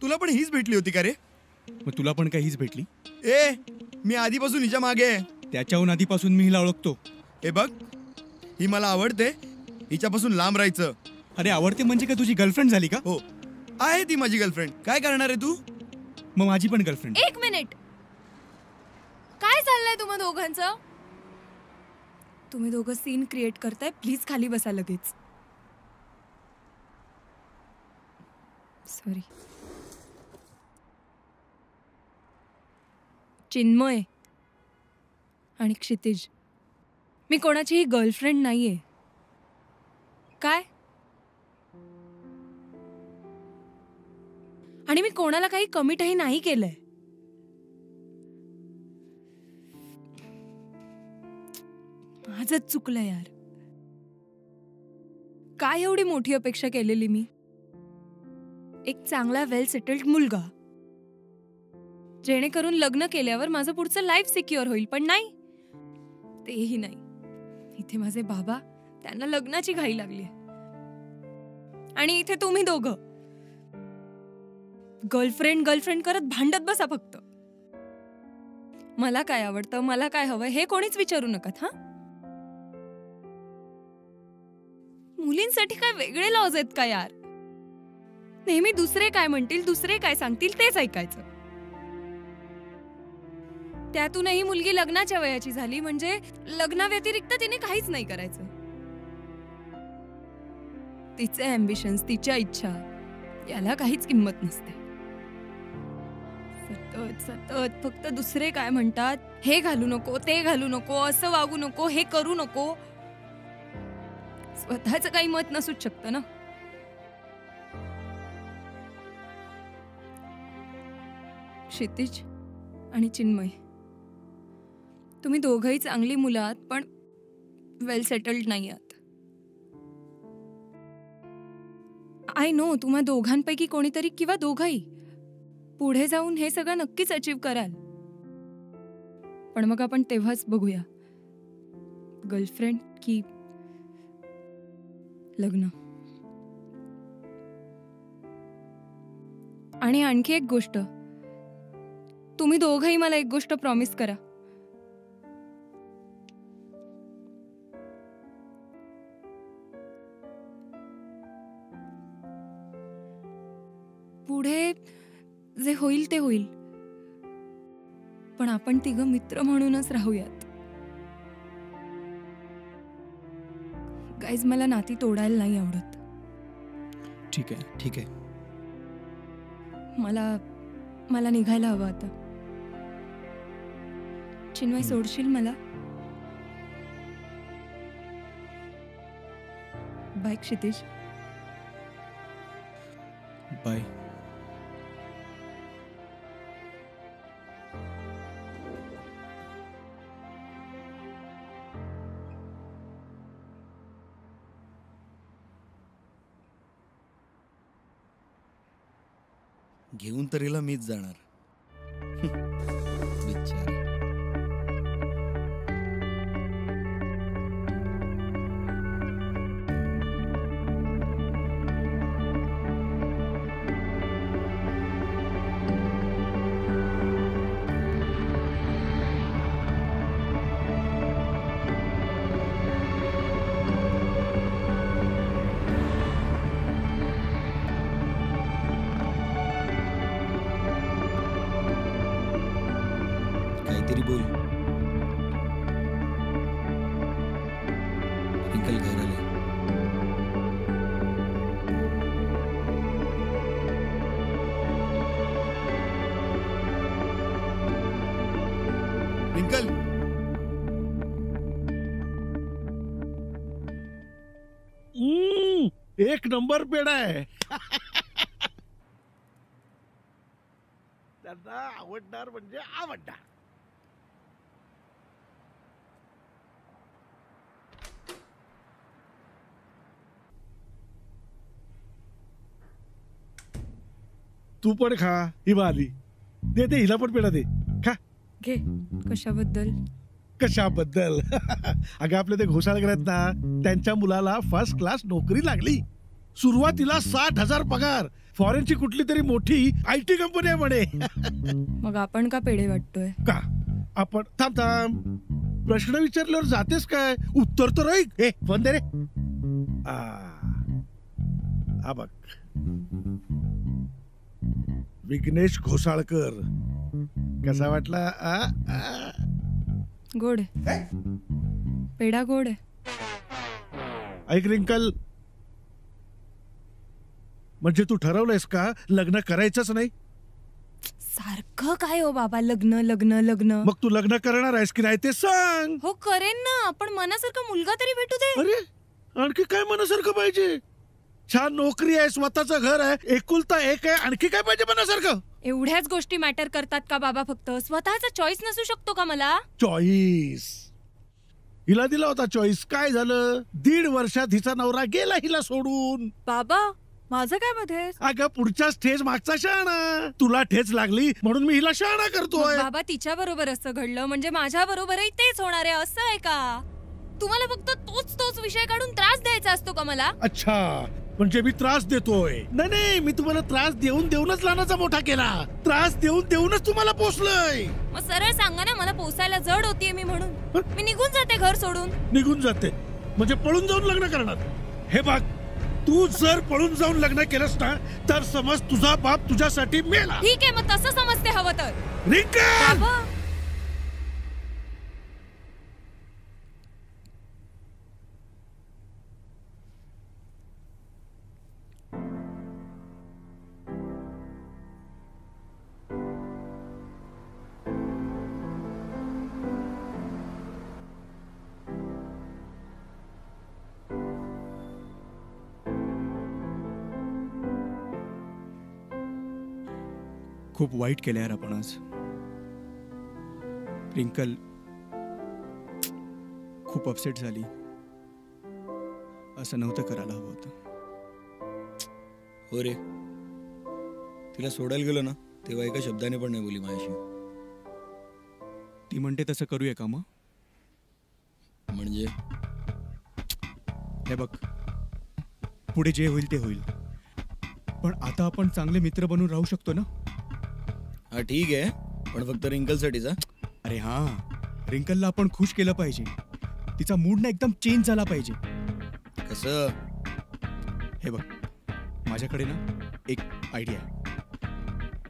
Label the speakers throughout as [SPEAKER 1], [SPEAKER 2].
[SPEAKER 1] तुला पण हीच भेटली होती का रे?
[SPEAKER 2] मग तुला पण काय हीच भेटली?
[SPEAKER 1] ए, मी आधीपासून हिच्या मागे आहे.
[SPEAKER 2] त्याच्याहून आधीपासून मी हिला ओळखतो.
[SPEAKER 1] हे बघ, ही मला आवडते, हिच्यापासून लांब राहायचं.
[SPEAKER 2] अरे आवडते म्हणजे काय तुझी गर्लफ्रेंड झाली का?
[SPEAKER 1] हो, आहे ती माझी गर्लफ्रेंड. काय करणार आहे तू?
[SPEAKER 2] मग माझी पण गर्लफ्रेंड.
[SPEAKER 3] एक मिनिट, काय चाललंय तुम्हा दोघांचं? तुम्ही दोघं सीन क्रिएट करताय. प्लीज खाली बसा लगेच. सॉरी. चिन्मय आणि क्षितिज, मी कोणाचीही गर्लफ्रेंड नाहीये. काय? आणि मी कोणाला काही कमिटही नाही केलंय. माझंच चुकलं यार. काय एवढी मोठी अपेक्षा केलेली मी? एक चांगला वेल सेटल्ड मुलगा, जेणेकरून लग्न केल्यावर माझं पुढचं लाईफ सिक्युअर होईल. पण नाही, तेही नाही. इथे माझे बाबा, त्यांना लग्नाची घाई लागली. आणि इथे तुम्ही दोघं गर्लफ्रेंड करत भांडत बसा फक्त. मला काय आवडतं, मला काय हवं हे कोणीच विचारू नका. हा, मुलींसाठी काय वेगळे लॉज आहेत का यार? नेहमी दुसरे काय म्हणतील, दुसरे काय सांगतील तेच ऐकायचं. त्यातूनही मुलगी लग्नाच्या वयाची झाली म्हणजे लग्नाव्यतिरिक्त तिने काहीच नाही करायचं. तिचे अँबिशन्स, तिच्या इच्छा, याला काहीच किंमत नसते. सतत सतत फक्त दुसरे काय म्हणतात हे घालू नको, ते घालू नको, असं वागू नको, हे करू नको. स्वतःच काही मत नसूच शकतं ना. क्षितिज आणि चिन्मय, तुम्ही दोघंही चांगली मुलं आहात, पण वेल सेटल्ड नाही आहात. आय नो, तुम्हा दोघांपैकी कोणीतरी किंवा दोघंही पुढे जाऊन हे सगळं नक्कीच अचीव कराल. पण मग आपण तेव्हाच बघूया, गर्लफ्रेंड की लग्न. आणि आणखी एक गोष्ट, तुम्ही दोघंही मला एक गोष्ट प्रॉमिस करा. पुढे जे होईल ते होईल, पण आपण तिघं मित्र म्हणूनच राहूयात. गाईज, मला नाती तोडायला नाही आवडत.
[SPEAKER 2] ठीक आहे, ठीक आहे.
[SPEAKER 3] मला निघायला हवं आता. चिन्मय, सोडशील मला? बाय क्षितिज.
[SPEAKER 2] बाय.
[SPEAKER 1] घेऊन तर हिला मीच जाणार. बिचारी. काहीतरी बोल. रिंकल घर आले. रिंकल,
[SPEAKER 4] एक नंबर पेढा आहे. त्यांना आवडणार म्हणजे आवडणार. तू पण खा. ही आली. दे दे, हिला पण पेढा दे. खा.
[SPEAKER 3] घे. कशाबद्दल?
[SPEAKER 4] अगं आपले ते घोसाळकर आहेत ना, त्यांच्या मुलाला फर्स्ट क्लास नोकरी लागली. सुरुवातीला 60,000 पगार. फॉरेनची कुठली तरी मोठी IT कंपनी आहे म्हणे.
[SPEAKER 3] मग आपण का पेढे वाटतोय?
[SPEAKER 4] का आपण थांब थांब प्रश्न विचारल्यावर जातेस काय? उत्तर तर ऐक. ए फोन दे रे. हा बघ, विघ्नेश घोसाळकर. कसा वाटला?
[SPEAKER 3] गोड आहे. पेढा गोड आहे.
[SPEAKER 4] ऐक रिंकल, म्हणजे तू ठरवलंयस का लग्न करायचंच नाही?
[SPEAKER 3] सारखं काय हो बाबा, लग्न लग्न लग्न.
[SPEAKER 4] मग तू लग्न करणार आहेस की नाही ते सांग.
[SPEAKER 3] हो करेन ना, पण मनासारखा मुलगा तरी भेटू दे.
[SPEAKER 4] अरे आणखी काय मनासारखं पाहिजे? छान नोकरी आहे, स्वतःचं घर आहे, एकुलता एक आहे, आणखी काय पाहिजे मनासारखं?
[SPEAKER 3] एवढ्याच गोष्टी मॅटर करतात का बाबा? फक्त स्वतःचा चॉईस नसू शकतो का मला?
[SPEAKER 4] चॉईस हिला दिला होता चॉईस. काय झालं? 1.5 वर्षात हिचा नवरा गेला हिला सोडून.
[SPEAKER 3] बाबा माझं काय मध्ये?
[SPEAKER 4] अगं पुढच्याच ठेच मागचा शहाणा. तुला ठेच लागली म्हणून मी हिला शहाणा करतोय.
[SPEAKER 3] बाबा तिच्या बरोबर असं घडलं म्हणजे माझ्या बरोबरही तेच होणार आहे असं आहे का? तुम्हाला फक्त तोच विषय काढून त्रास द्यायचा असतो का मला?
[SPEAKER 4] अच्छा, म्हणजे मी त्रास देतोय? नाही नाही, मी तुम्हाला त्रास देऊन देऊनच लहानाचा मोठा केला. त्रास देऊन देऊनच तुम्हाला पोसलंय.
[SPEAKER 3] मग सरळ सांगा ना, मला पोसायला जड होतीये मी म्हणून. मी निघून जाते घर सोडून.
[SPEAKER 4] निघून जाते म्हणजे पळून जाऊन लग्न करणार? हे बघ, तू जर पळून जाऊन लग्न केलंस ना तर समज तुझा बाप तुझ्यासाठी मेला.
[SPEAKER 3] ठीक आहे, मग तसं समजते हवं तर.
[SPEAKER 4] रिंकल,
[SPEAKER 3] बाबा
[SPEAKER 2] खूप वाईट केलं यार आपण आज. रिंकल खूप अपसेट झाली. असं नव्हतं करायला हवं होतं.
[SPEAKER 1] हो रे, तिला सोडायला गेलो ना तेव्हा एका शब्दाने पण नाही बोली माझ्याशी.
[SPEAKER 2] ती म्हणते तसं करूया का मग?
[SPEAKER 1] म्हणजे
[SPEAKER 2] हे बघ, पुढे जे होईल ते होईल, पण आता आपण चांगले मित्र बनून राहू शकतो ना?
[SPEAKER 1] हा ठीक आहे, पण फक्त रिंकलसाठीच.
[SPEAKER 2] अरे हा, रिंकलला आपण खुश केलं पाहिजे. तिचा मूड ना एकदम चेंज झाला पाहिजे.
[SPEAKER 1] कसं?
[SPEAKER 2] हे बघ, माझ्याकडे ना एक आयडिया आहे.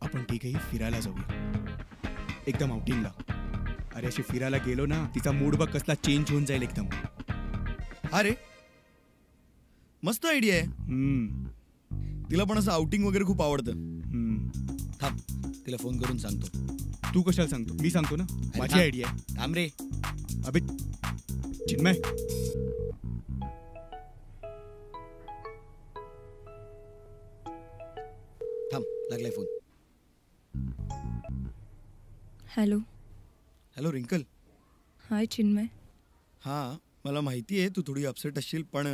[SPEAKER 2] आपण ठीकही फिरायला जाऊया, एकदम आउटिंगला. अरे अशी फिरायला गेलो ना, तिचा मूड बघ कसला चेंज होऊन जाईल एकदम.
[SPEAKER 1] अरे मस्त आयडिया आहे. तिला पण असं आउटिंग वगैरे खूप आवडतं. थांब, तिला फोन करून सांगतो.
[SPEAKER 2] तू कशाला सांगतो? मी सांगतो ना, माझी आयडिया आहे.
[SPEAKER 1] थांब रे.
[SPEAKER 2] अबे चिन्मय,
[SPEAKER 1] थांब, लागलाय फोन.
[SPEAKER 3] हॅलो.
[SPEAKER 1] हॅलो रिंकल.
[SPEAKER 3] हाय चिन्मय.
[SPEAKER 1] हां, मला माहिती आहे तू थोडी अपसेट असशील, पण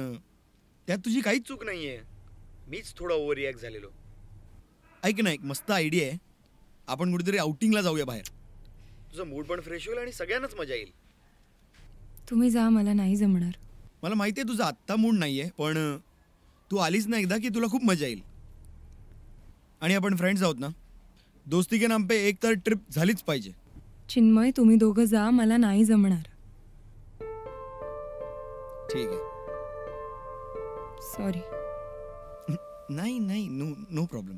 [SPEAKER 1] त्यात तुझी काहीच चूक नाही आहे. मीच थोडा ओव्हर रिॲक्ट झालेलो. ऐक ना, एक मस्त आयडिया आहे. आपण कुठेतरी आउटिंगला जाऊया बाहेर. तुझा मूड पण फ्रेश होईल आणि सगळ्यांनाच मजा येईल.
[SPEAKER 3] तुम्ही जा, मला नाही जमणार.
[SPEAKER 1] मला माहिती आहे तुझा आत्ता मूड नाही आहे, पण तू आलीस ना एकदा की तुला खूप मजा येईल. आणि आपण फ्रेंड्स आहोत ना, दोस्ती के नाम पे एक तर ट्रिप झालीच पाहिजे.
[SPEAKER 3] चिन्मय तुम्ही दोघं जा, मला नाही जमणार.
[SPEAKER 1] ठीक आहे.
[SPEAKER 3] सॉरी.
[SPEAKER 1] नाही नाही, नो नो प्रॉब्लेम.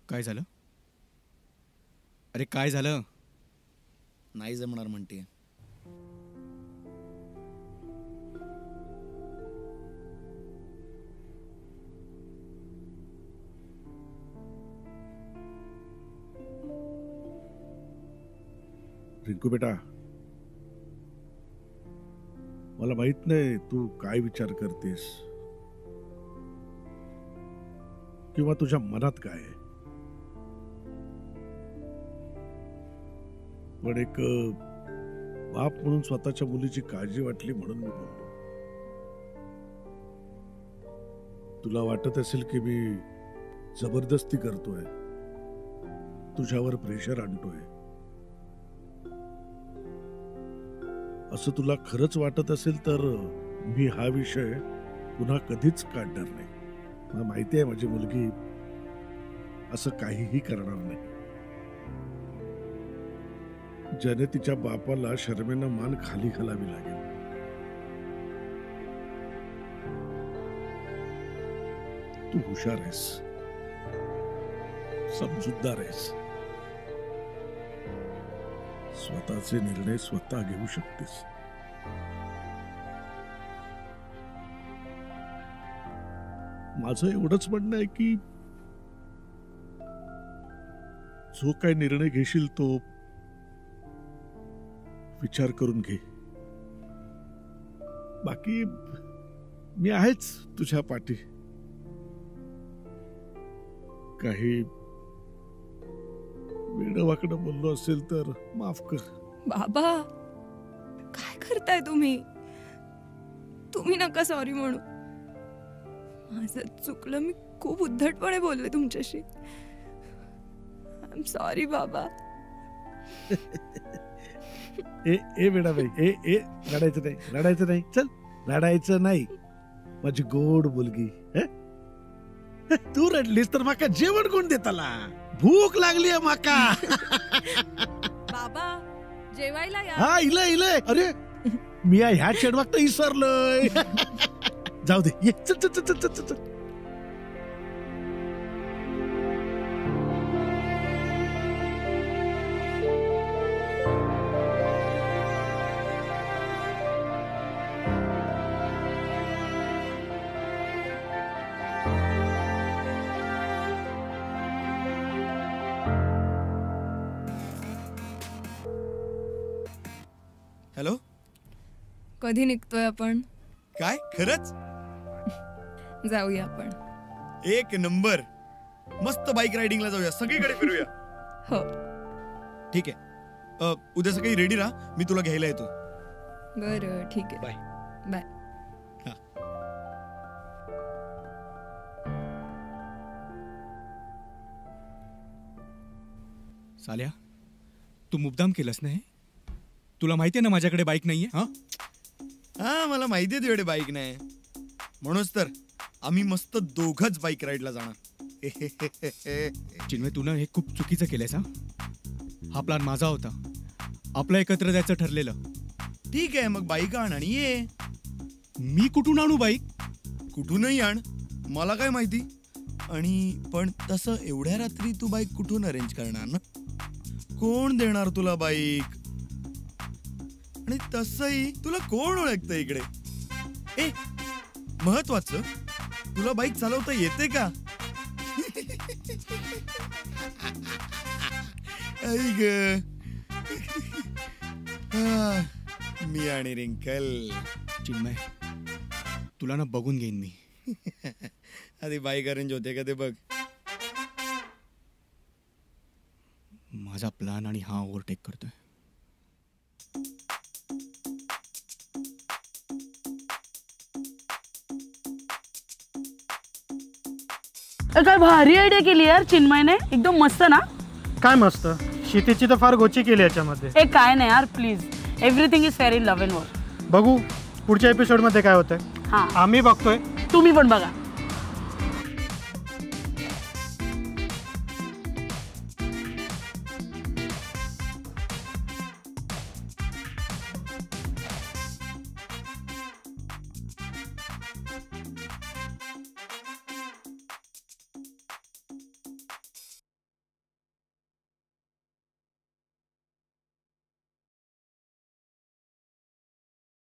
[SPEAKER 2] काय झालं? अरे काय झालं?
[SPEAKER 1] नाही जमणार म्हणते.
[SPEAKER 4] रिंकू बेटा, मला माहित नाही तू काय विचार करतेस किंवा तुझ्या मनात काय आहे, पण एक बाप म्हणून स्वतःच्या मुलीची काळजी वाटली म्हणून मी बोललो. तुला वाटत असेल की मी जबरदस्ती करतोय, तुझ्यावर प्रेशर आणतोय. असं तुला खरंच वाटत असेल तर मी हा विषय पुन्हा कधीच काढणार नाही. मला माहिती आहे माझी मुलगी असं काहीही करणार नाही. ज्याने तिच्या बापाला शर्मेनं मान खाली घालावी लागेल. तू हुशार आहेस, समजूतदार आहेस, स्वतःचे निर्णय स्वतः घेऊ शकतेस. माझं एवढंच म्हणणं आहे की जो काही निर्णय घेशील तो विचार करून घे. बाकी मी आहेच तुझ्या पाठी. काही वेडं-वाकडं बोललो असेल तर माफ कर.
[SPEAKER 3] बाबा काय करताय तुम्ही? तुम्ही नका सॉरी म्हणू. माझं चुकलं. मी खूप उद्धटपणे बोलले तुमच्याशी. आय एम सॉरी बाबा.
[SPEAKER 4] ए बेडाबाई, ए रडायचं नाही, रडायचं नाही. चल, रडायचं नाही. माझी गोड मुलगी. तू रडलीस तर माका जेवण कोण देताला? भूक लागली आहे माका.
[SPEAKER 3] बाबा जेवायला या.
[SPEAKER 4] हा इलय. अरे मी ह्या चेडवाक तर विसरलोय. जाऊ दे, ये चल चल चल चल चल.
[SPEAKER 1] हॅलो.
[SPEAKER 3] कधी निघतोय आपण?
[SPEAKER 1] काय खरंच?
[SPEAKER 3] जाऊया आपण.
[SPEAKER 1] एक नंबर. मस्त बाईक रायडिंगला जाऊया, सगळीकडे फिरूया.
[SPEAKER 3] हो
[SPEAKER 1] ठीक आहे. उद्या सकाळी रेडी राहा, मी तुला घ्यायला येतो.
[SPEAKER 3] बरं ठीक आहे.
[SPEAKER 1] बाय.
[SPEAKER 3] बाय.
[SPEAKER 2] साल्या, तू मुद्दाम केलंस नाही? तुला माहितीये ना माझ्याकडे बाईक नाहीये.
[SPEAKER 1] हा मला माहिती आहे तुझ्याकडे बाईक नाही, म्हणूनच तर आम्ही मस्त दोघंच बाईक राईडला जाणार.
[SPEAKER 2] चिन्मय, तू ना हे खूप चुकीचं केलंयस. हा प्लॅन माझा होता. आपलं एकत्र जायचं ठरलेलं.
[SPEAKER 1] ठीक आहे, मग बाईक आण आणि ये.
[SPEAKER 2] मी कुठून आणू बाईक?
[SPEAKER 1] कुठूनही आण, मला काय माहिती. आणि पण तसं एवढ्या रात्री तू बाईक कुठून अरेंज करणार ना? कोण देणार तुला बाईक? आणि तसंही तुला कोण ओळखतं इकडे? ए महत्वाचं, तुला बाईक चालवता येते का? आई ग, मी आणि रिंकल.
[SPEAKER 2] चिन्मय, तुला ना बघून घेईन मी.
[SPEAKER 1] आधी बाईक अरेंज होते का ते बघ.
[SPEAKER 2] माझा प्लॅन आणि हा ओव्हरटेक करतोय.
[SPEAKER 5] काय भारी आयडिया केली यार चिन्मयने. एकदम मस्त ना.
[SPEAKER 6] काय मस्त. शेतीची तर फार गोची केली याच्यामध्ये.
[SPEAKER 5] ए काय नाही यार, please. Everything is fair in love and war.
[SPEAKER 6] बघू पुढच्या एपिसोड मध्ये काय होतंय.
[SPEAKER 5] हा
[SPEAKER 6] आम्ही बघतोय,
[SPEAKER 5] तुम्ही पण बघा.